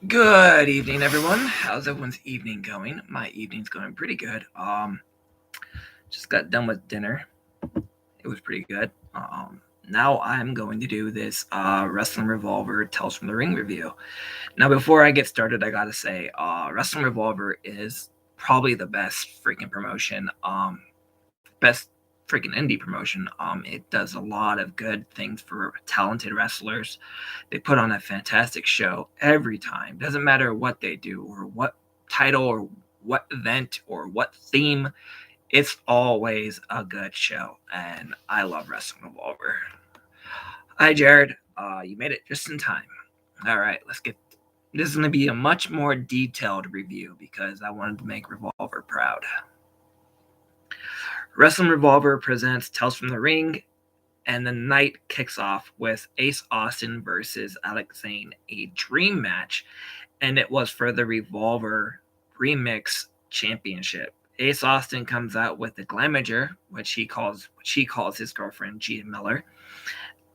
Good evening, everyone. How's everyone's evening going? My evening's going pretty good. Just got done with dinner. It was pretty good. Now I'm going to do this Wrestling Revolver Tales from the Ring review. Now, before I get started, I gotta say, Wrestling Revolver is probably the best freaking promotion. Best freaking indie promotion. It does a lot of good things for talented wrestlers. They put on a fantastic show every time. Doesn't matter what they do or what title or what event or what theme. It's always a good show, and I love Wrestling Revolver. Hi, Jared. You made it just in time. All right, let's get. This is going to be a much more detailed review because I wanted to make Revolver proud. Wrestling Revolver presents Tales from the Ring, and the night kicks off with Ace Austin versus Alex Zane, a dream match, and it was for the Revolver Remix Championship. Ace Austin comes out with the Glamager, which he calls his girlfriend Gia Miller.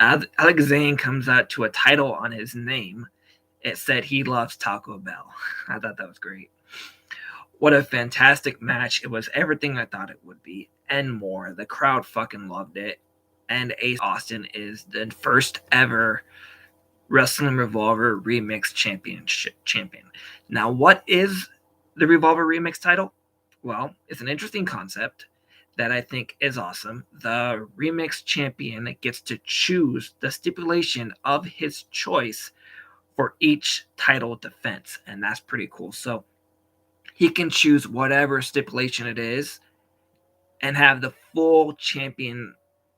Alex Zane comes out to a title on his name. It said he loves Taco Bell. I thought that was great. What a fantastic match. It was everything I thought it would be and more. The crowd fucking loved it. And Ace Austin is the first ever Wrestling Revolver Remix champion. Now, what is the Revolver Remix title? Well, it's an interesting concept that I think is awesome. The Remix champion gets to choose the stipulation of his choice for each title defense, and that's pretty cool. So he can choose whatever stipulation it is and have the full champion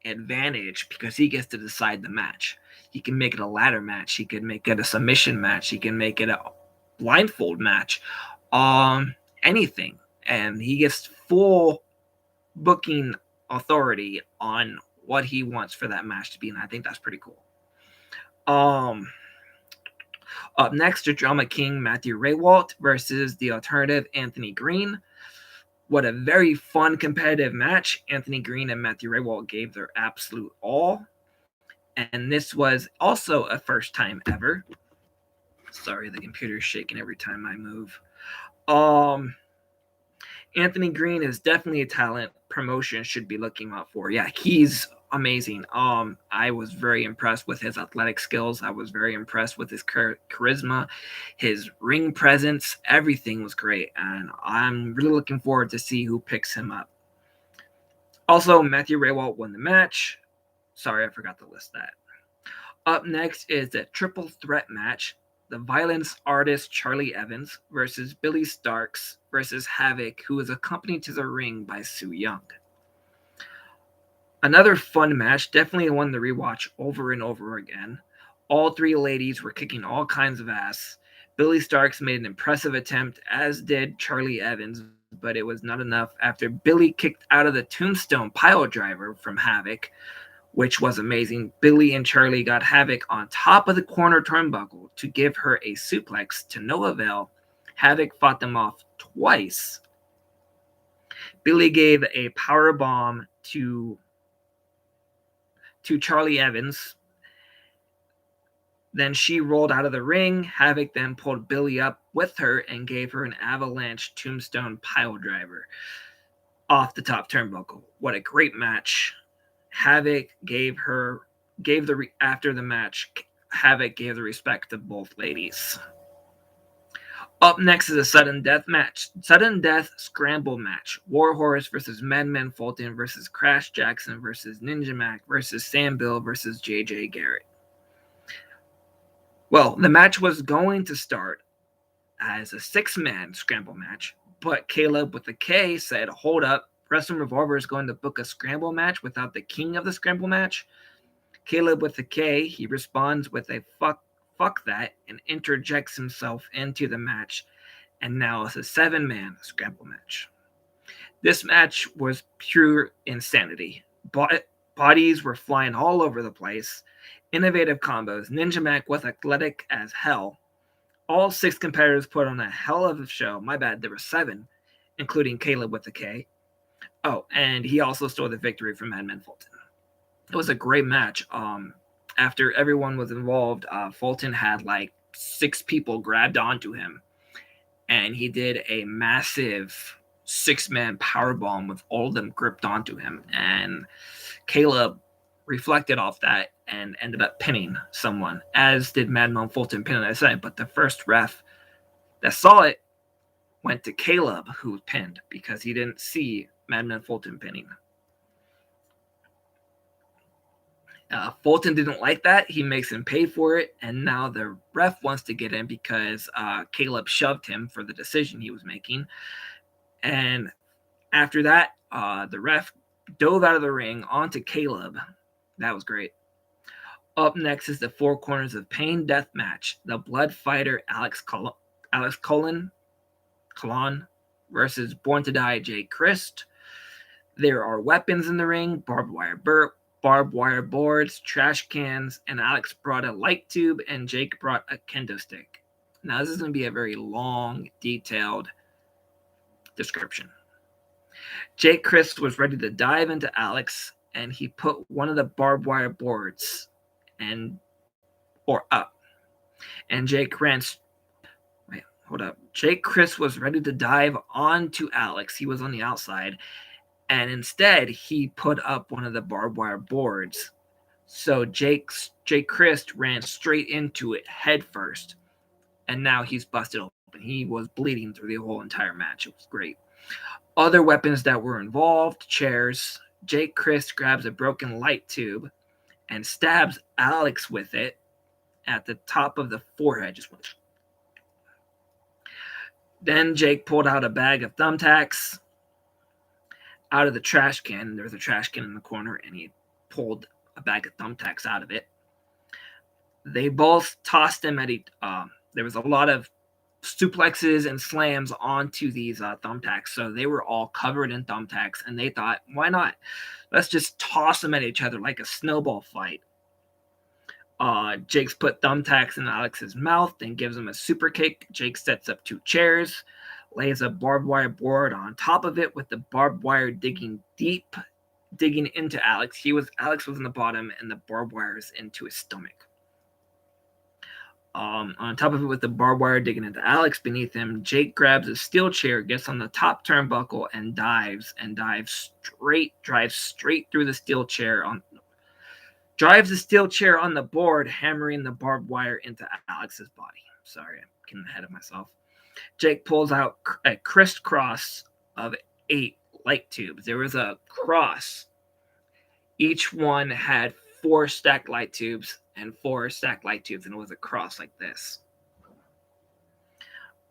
advantage because he gets to decide the match. He can make it a ladder match. He can make it a submission match. He can make it a blindfold match. Anything. And he gets full booking authority on what he wants for that match to be, and I think that's pretty cool. Up next, the Drama King Matthew Raywalt versus the Alternative Anthony Green. What a very fun competitive match. Anthony Green and Matthew Raywalt gave their absolute all. And this was also a first time ever. Sorry, the computer's shaking every time I move. Anthony Green is definitely a talent promotion should be looking out for. Yeah, he's amazing. I was very impressed with his athletic skills. I was very impressed with his charisma, his ring presence. Everything was great, and I'm really looking forward to see who picks him up. Also, Matthew Raywalt won the match. Sorry, I forgot to list that. Up next is the triple threat match. The Violence artist Charlie Evans versus Billy Starks versus Havoc, who is accompanied to the ring by Sue Young. Another fun match, definitely one to rewatch over and over again. All three ladies were kicking all kinds of ass. Billy Starks made an impressive attempt, as did Charlie Evans, but it was not enough after Billy kicked out of the Tombstone pile driver from Havoc, which was amazing. Billy and Charlie got Havoc on top of the corner turnbuckle to give her a suplex to no avail. Havoc fought them off twice. Billy gave a power bomb to Charlie Evans. Then she rolled out of the ring. Havoc then pulled Billy up with her and gave her an avalanche tombstone pile driver off the top turnbuckle. What a great match. Havoc after the match, Havoc gave the respect to both ladies. Up next is a sudden death match. Sudden death scramble match. Warhorse versus Madman Fulton versus Crash Jackson versus Ninja Mac versus Sam Bill versus JJ Garrett. Well, the match was going to start as a 6-man scramble match, but Caleb with the K said, hold up, Wrestling Revolver is going to book a scramble match without the king of the scramble match. Caleb with the K, he responds with a fuck that and interjects himself into the match, and now it's a 7-man scramble match. This match was pure insanity. Bodies were flying all over the place. Innovative combos. Ninja Mac was athletic as hell. All 6 competitors put on a hell of a show. My bad, there were 7, including Caleb with the K. Oh, and he also stole the victory from Madman Fulton. It was a great match. After everyone was involved, Fulton had like 6 people grabbed onto him, and he did a massive 6-man powerbomb with all of them gripped onto him. And Caleb reflected off that and ended up pinning someone, as did Madman Fulton pinning, as I said. But the first ref that saw it went to Caleb, who pinned, because he didn't see Madman Fulton pinning. Fulton didn't like that. He makes him pay for it, and now the ref wants to get in because Caleb shoved him for the decision he was making. And after that, the ref dove out of the ring onto Caleb. That was great. Up next is the Four Corners of Pain death match. The Blood Fighter Alex Colon versus Born to Die Jake Christ. There are weapons in the ring: barbed wire boards, trash cans, and Alex brought a light tube and Jake brought a kendo stick. Now this is going to be a very long, detailed description. Jake Christ was ready to dive into Alex, and he put one of the barbed wire boards up. And Jake Christ was ready to dive onto Alex. He was on the outside. And instead, he put up one of the barbed wire boards. So Jake Christ ran straight into it head first. And now he's busted open. He was bleeding through the whole entire match. It was great. Other weapons that were involved: chairs. Jake Christ grabs a broken light tube and stabs Alex with it at the top of the forehead. Just went. Then Jake pulled out a bag of thumbtacks out of the trash can. There was a trash can in the corner, and he pulled a bag of thumbtacks out of it. They both tossed him at each. There was a lot of suplexes and slams onto these thumbtacks, so they were all covered in thumbtacks, and they thought, why not? Let's just toss them at each other like a snowball fight. Jake's put thumbtacks in Alex's mouth and gives him a super kick. Jake sets up 2 chairs, lays a barbed wire board on top of it with the barbed wire digging into Alex. Alex was in the bottom, and the barbed wire is into his stomach. On top of it with the barbed wire digging into Alex beneath him, Jake grabs a steel chair, gets on the top turnbuckle, and drives straight through the steel chair drives the steel chair on the board, hammering the barbed wire into Alex's body. Sorry, I'm getting ahead of myself. Jake pulls out a crisscross of 8 light tubes. There was a cross. Each one had 4 stacked light tubes and 4 stacked light tubes, and it was a cross like this.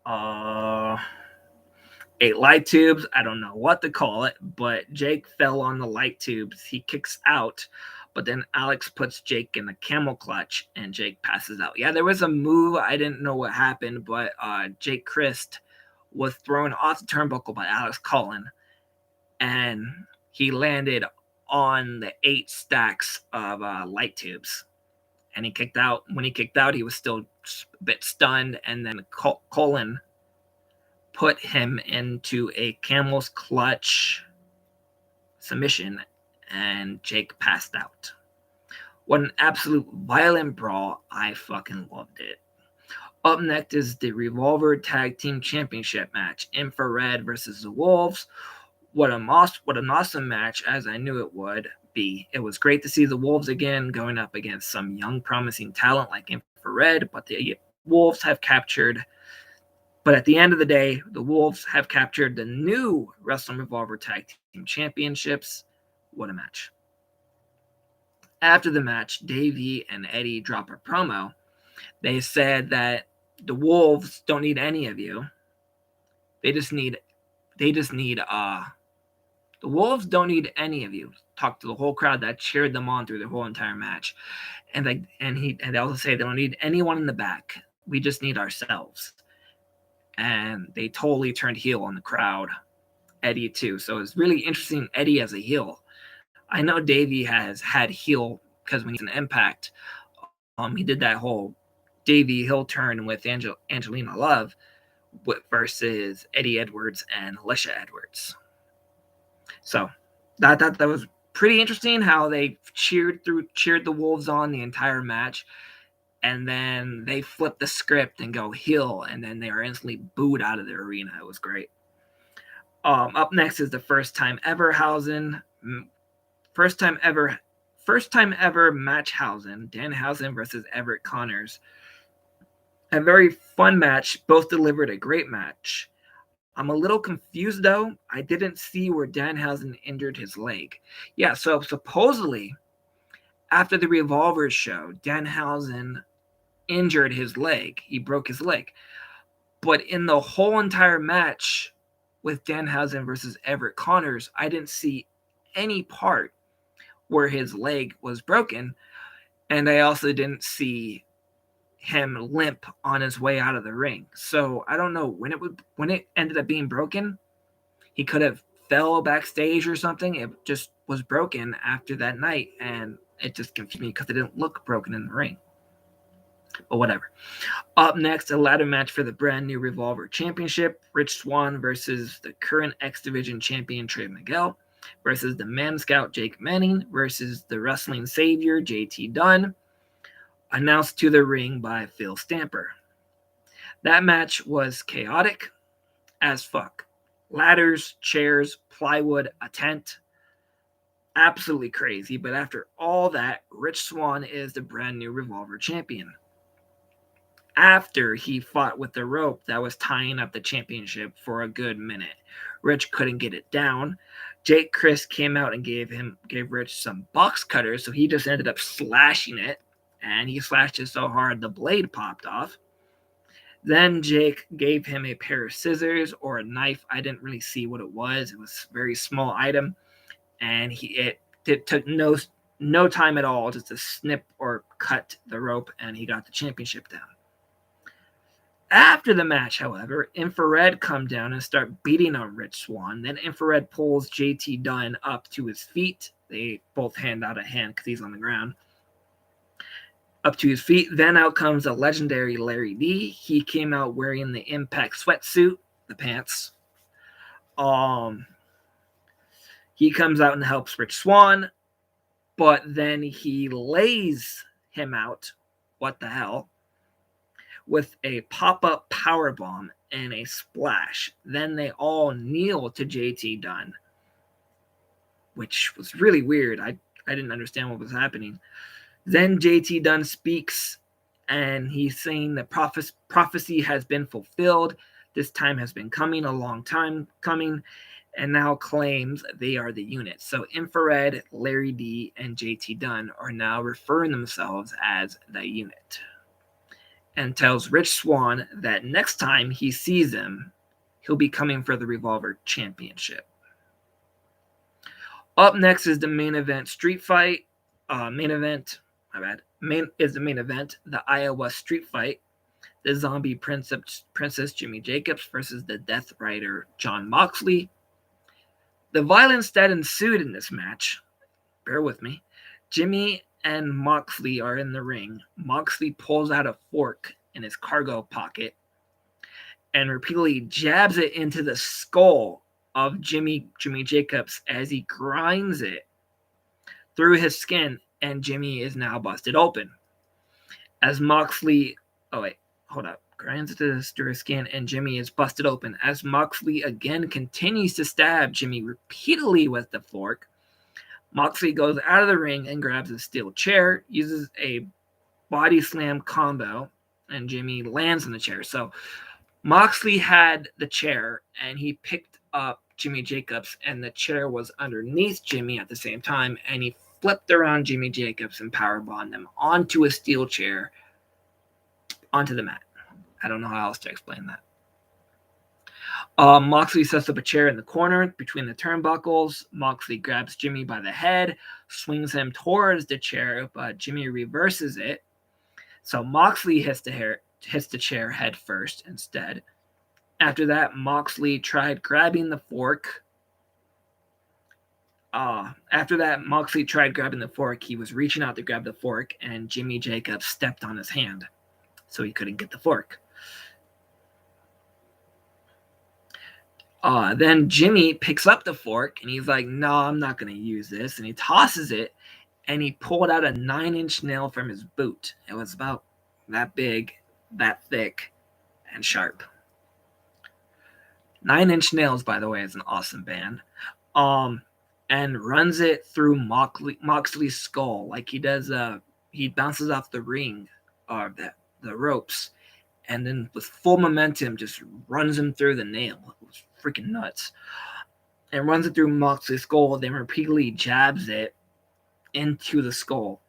8 light tubes. I don't know what to call it, but Jake fell on the light tubes. He kicks out, but then Alex puts Jake in the camel clutch, and Jake passes out. Yeah, there was a move. I didn't know what happened, but Jake Christ was thrown off the turnbuckle by Alex Cullen, and he landed on the 8 stacks of light tubes. And he kicked out. When he kicked out, he was still a bit stunned, and then Cullen put him into a camel's clutch submission, and Jake passed out. What an absolute violent brawl. I fucking loved it. Up next is the Revolver Tag Team Championship match. Infrared versus the Wolves. What an awesome match, as I knew it would be. It was great to see the Wolves again going up against some young, promising talent like Infrared, but the Wolves have captured. But at the end of the day, the Wolves have captured the new Wrestling Revolver Tag Team Championships. What a match. After the match, Davey and Eddie drop a promo. They said that the Wolves don't need any of you. The Wolves don't need any of you. Talk to the whole crowd that cheered them on through the whole entire match. And they also say they don't need anyone in the back. We just need ourselves. And they totally turned heel on the crowd. Eddie too. So it's really interesting, Eddie as a heel. I know Davey has had heel because when he's in Impact, he did that whole Davey heel turn with Angelina Love versus Eddie Edwards and Alicia Edwards. So that was pretty interesting how they cheered the Wolves on the entire match. and then they flip the script and go heel, and then they are instantly booed out of the arena. It was great. Up next is the first time ever first time ever Matchhausen, Danhausen versus Everett Connors. A very fun match. Both delivered a great match. I'm a little confused though. I didn't see where Danhausen injured his leg. Yeah, so supposedly after the Revolver show, Danhausen injured his leg. He broke his leg. But in the whole entire match with Danhausen versus Everett Connors, I didn't see any part where his leg was broken. And I also didn't see him limp on his way out of the ring. So I don't know when it ended up being broken. He could have fell backstage or something. It just was broken after that night, and it just confused me because it didn't look broken in the ring. But whatever. Up next, a ladder match for the brand new Revolver Championship. Rich Swann versus the current X Division champion Trey Miguel versus the Man Scout Jake Manning versus the Wrestling Savior JT Dunn. Announced to the ring by Phil Stamper. That match was chaotic as fuck. Ladders, chairs, plywood, a tent. Absolutely crazy, but after all that, Rich Swann is the brand new Revolver champion. After he fought with the rope that was tying up the championship for a good minute, Rich couldn't get it down. Jake Chris came out and gave Rich some box cutters, so he just ended up slashing it. And he slashed it so hard the blade popped off. Then Jake gave him a pair of scissors or a knife. I didn't really see what it was. It was a very small item. And it took no time at all just to snip or cut the rope, and he got the championship down. After the match, however, Infrared come down and start beating on Rich Swann. Then Infrared pulls JT Dunn up to his feet. They both hand out a hand because he's on the ground. Up to his feet. Then out comes the legendary Larry D. He came out wearing the Impact sweatsuit, the pants. He comes out and helps Rich Swann, but then he lays him out. What the hell? With a pop-up powerbomb and a splash. Then they all kneel to JT Dunn, which was really weird. I didn't understand what was happening. Then JT Dunn speaks, and he's saying that prophecy has been fulfilled. This time has been coming, a long time coming, and now claims they are the unit. So Infrared, Larry D, and JT Dunn are now referring themselves as the unit. And tells Rich Swann that next time he sees him, he'll be coming for the Revolver Championship. Up next is the main event street fight. The main event, the Iowa street fight. The Zombie Princess Jimmy Jacobs versus the Death Rider Jon Moxley. The violence that ensued in this match, bear with me, Jimmy and Moxley are in the ring. Moxley pulls out a fork in his cargo pocket and repeatedly jabs it into the skull of Jimmy Jacobs as he grinds it through his skin, and Jimmy is now busted open. As Moxley, grinds it through his skin, and Jimmy is busted open. As Moxley again continues to stab Jimmy repeatedly with the fork, Moxley goes out of the ring and grabs a steel chair, uses a body slam combo, and Jimmy lands on the chair. So Moxley had the chair, and he picked up Jimmy Jacobs, and the chair was underneath Jimmy at the same time, and he flipped around Jimmy Jacobs and powerbombed him onto a steel chair onto the mat. I don't know how else to explain that. Moxley sets up a chair in the corner between the turnbuckles. Moxley grabs Jimmy by the head, swings him towards the chair, but Jimmy reverses it. So Moxley hits the chair head first instead. After that, Moxley tried grabbing the fork. He was reaching out to grab the fork, and Jimmy Jacobs stepped on his hand, so he couldn't get the fork. Then Jimmy picks up the fork, and he's like, no, I'm not going to use this. And he tosses it, and he pulled out a 9-inch nail from his boot. It was about that big, that thick, and sharp. 9 Inch Nails, by the way, is an awesome band. And runs it through Moxley's skull like he does. He bounces off the ring, or the ropes, and then with full momentum just runs him through the nail. It was freaking nuts. And runs it through Moxley's skull, then repeatedly jabs it into the skull.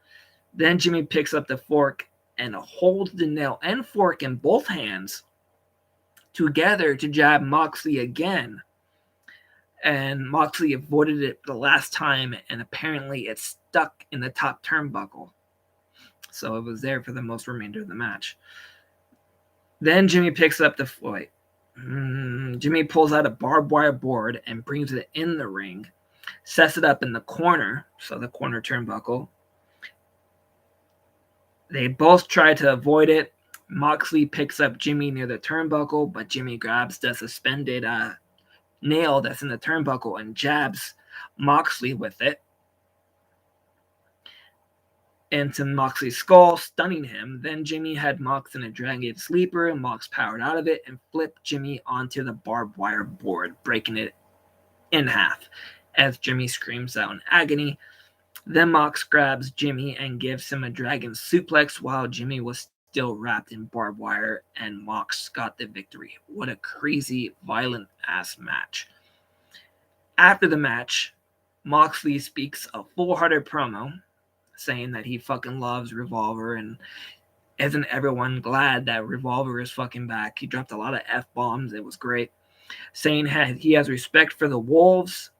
Then Jimmy picks up the fork and holds the nail and fork in both hands together to jab Moxley again. And Moxley avoided it the last time, and apparently it stuck in the top turnbuckle. So it was there for the most remainder of the match. Then Jimmy picks up the foot. Jimmy pulls out a barbed wire board and brings it in the ring, sets it up in the corner, so the corner turnbuckle. They both try to avoid it. Moxley picks up Jimmy near the turnbuckle, but Jimmy grabs the suspended nail that's in the turnbuckle and jabs Moxley with it into Moxley's skull, stunning him. Then Jimmy had Mox in a Dragon Sleeper, and Mox powered out of it and flipped Jimmy onto the barbed wire board, breaking it in half as Jimmy screams out in agony. Then Mox grabs Jimmy and gives him a dragon suplex while Jimmy was still wrapped in barbed wire, and Mox got the victory. What a crazy, violent-ass match. After the match, Moxley speaks a full-hearted promo saying that he fucking loves Revolver, and isn't everyone glad that Revolver is fucking back. He dropped a lot of F-bombs. It was great. Saying he has respect for the Wolves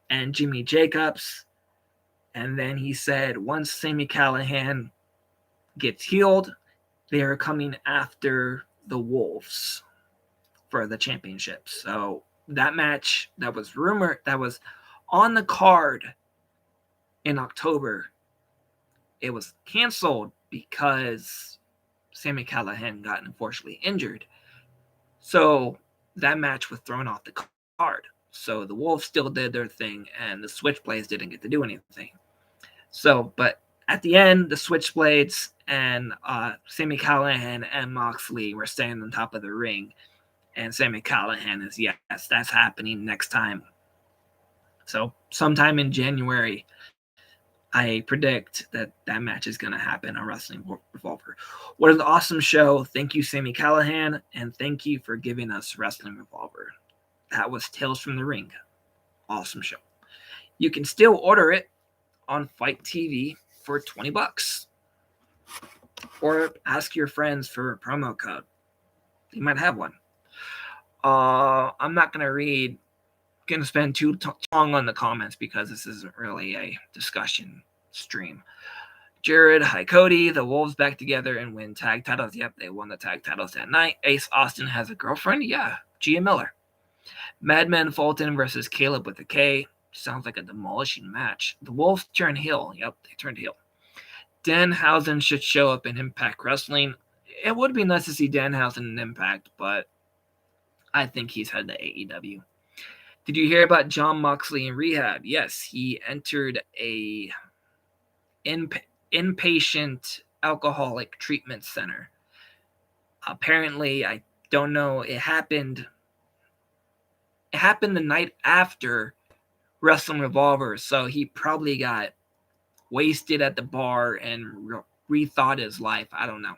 and Jimmy Jacobs. And then he said once Sami Callihan gets healed, they are coming after the Wolves for the championship. So that match that was rumored, that was on the card in October, it was canceled because Sami Callihan got unfortunately injured. So that match was thrown off the card. So the Wolves still did their thing, and the Switchblades didn't get to do anything. So, but at the end, the Switchblades and Sami Callihan and Moxley were standing on top of the ring. And Sami Callihan is, yes, that's happening next time. So sometime in January, I predict that that match is going to happen on Wrestling Revolver. What an awesome show. Thank you, Sami Callihan, and thank you for giving us Wrestling Revolver. That was Tales from the Ring. Awesome show. You can still order it on Fight TV for $20. Or ask your friends for a promo code. You might have one. I'm not going to spend too long on the comments because this isn't really a discussion stream. Jared, hi Cody, the Wolves back together and win tag titles. Yep, they won the tag titles that night. Ace Austin has a girlfriend. Yeah, Gia Miller. Madman Fulton versus Caleb with a K. Sounds like a demolishing match. The Wolves turn heel. Yep, they turned heel. Danhausen should show up in Impact Wrestling. It would be nice to see Danhausen in Impact, but I think he's headed to AEW. Did you hear about John Moxley in rehab? Yes, he entered a inpatient alcoholic treatment center. Apparently, I don't know, it happened the night after Wrestling Revolver, so he probably got wasted at the bar and rethought his life. I don't know.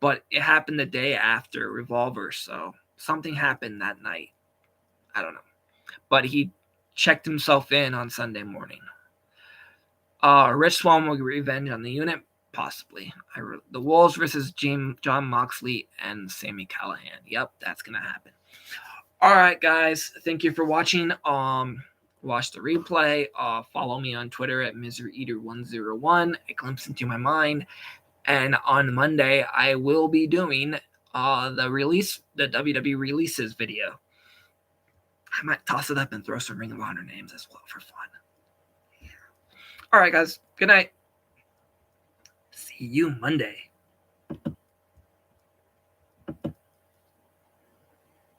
But it happened the day after Revolver, so something happened that night. I don't know. But he checked himself in on Sunday morning. Rich Swann will get revenge on the unit? Possibly. The Wolves versus John Moxley and Sami Callihan. Yep, that's going to happen. All right, guys. Thank you for watching. Watch the replay. Follow me on Twitter at MiseryEater101. A glimpse into my mind. And on Monday, I will be doing the WWE releases video. I might toss it up and throw some Ring of Honor names as well for fun. All right, guys. Good night. See you Monday.